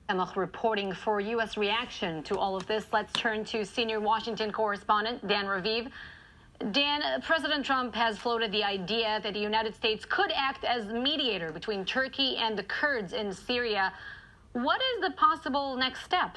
Reporting for U.S. reaction to all of this. Let's turn to senior Washington correspondent Dan Raviv. Dan, President Trump has floated the idea that the United States could act as mediator between Turkey and the Kurds in Syria. What is the possible next step?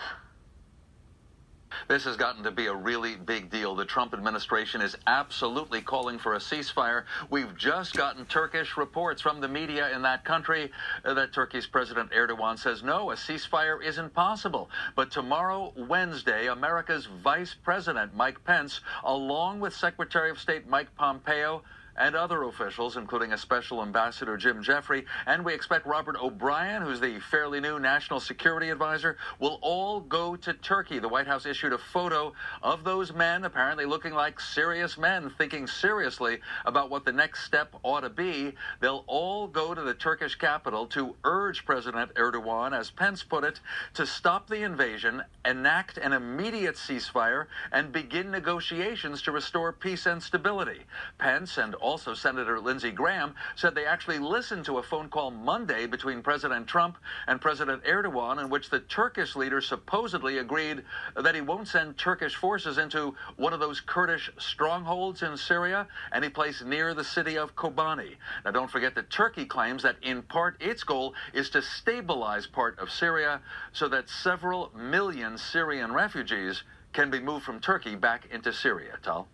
This has gotten to be a really big deal. The Trump administration is absolutely calling for a ceasefire. We've just gotten Turkish reports from the media in that country that Turkey's President Erdogan says, no, a ceasefire isn't possible. But tomorrow, Wednesday, America's Vice President Mike Pence, along with Secretary of State Mike Pompeo, and other officials, including a special ambassador, Jim Jeffrey, and we expect Robert O'Brien, who's the fairly new national security advisor, will all go to Turkey. The White House issued a photo of those men, apparently looking like serious men, thinking seriously about what the next step ought to be. They'll all go to the Turkish capital to urge President Erdogan, as Pence put it, to stop the invasion, enact an immediate ceasefire, and begin negotiations to restore peace and stability. Pence and also Senator Lindsey Graham said they actually listened to a phone call Monday between President Trump and President Erdogan, in which the Turkish leader supposedly agreed that he won't send Turkish forces into one of those Kurdish strongholds in Syria, any place near the city of Kobani. Now, don't forget that Turkey claims that in part its goal is to stabilize part of Syria so that several million Syrian refugees can be moved from Turkey back into Syria. Tal?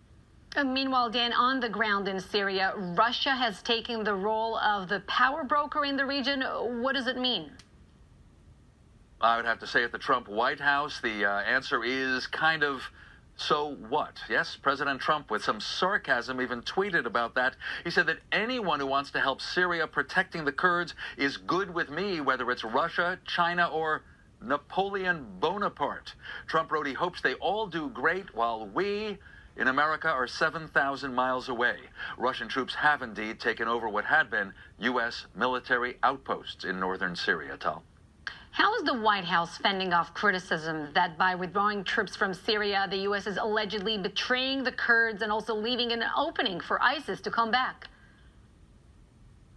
Meanwhile, Dan, on the ground in Syria, Russia has taken the role of the power broker in the region. What does it mean? I would have to say at the Trump White House, the answer is kind of, so what? Yes, President Trump, with some sarcasm, even tweeted about that. He said that anyone who wants to help Syria protecting the Kurds is good with me, whether it's Russia, China, or Napoleon Bonaparte. Trump wrote he hopes they all do great while we in America are 7,000 miles away. Russian troops have indeed taken over what had been U.S. military outposts in northern Syria. Tal? How is the White House fending off criticism that by withdrawing troops from Syria, the U.S. is allegedly betraying the Kurds and also leaving an opening for ISIS to come back?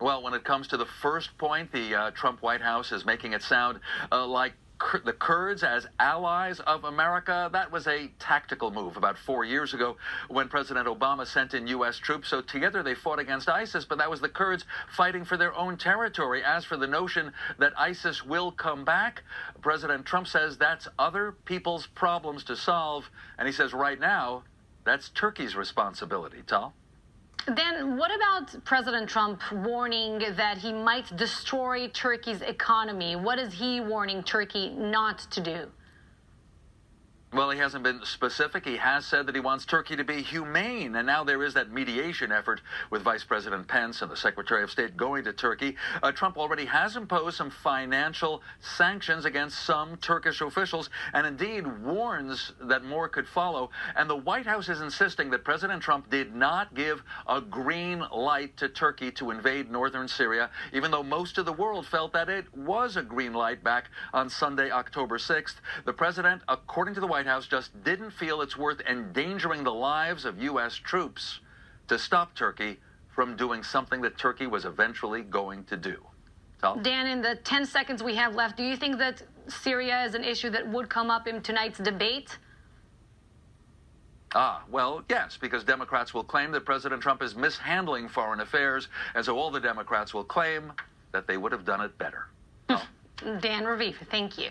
Well, when it comes to the first point, the Trump White House is making it sound like the Kurds as allies of America. That was a tactical move about 4 years ago when President Obama sent in U.S. troops. So together they fought against ISIS, but that was the Kurds fighting for their own territory. As for the notion that ISIS will come back, President Trump says that's other people's problems to solve. And he says right now, that's Turkey's responsibility. Tal? Then what about President Trump warning that he might destroy Turkey's economy? What is he warning Turkey not to do? Well, he hasn't been specific. He has said that he wants Turkey to be humane, and now there is that mediation effort with Vice President Pence and the Secretary of State going to Turkey. Trump already has imposed some financial sanctions against some Turkish officials and indeed warns that more could follow. And the White House is insisting that President Trump did not give a green light to Turkey to invade northern Syria, even though most of the world felt that it was a green light back on Sunday, October 6th. The president, according to the White House, just didn't feel it's worth endangering the lives of U.S. troops to stop Turkey from doing something that Turkey was eventually going to do. Tal? Dan, in the 10 seconds we have left, do you think that Syria is an issue that would come up in tonight's debate? Well, yes, because Democrats will claim that President Trump is mishandling foreign affairs, and so all the Democrats will claim that they would have done it better. Dan Raviv, thank you.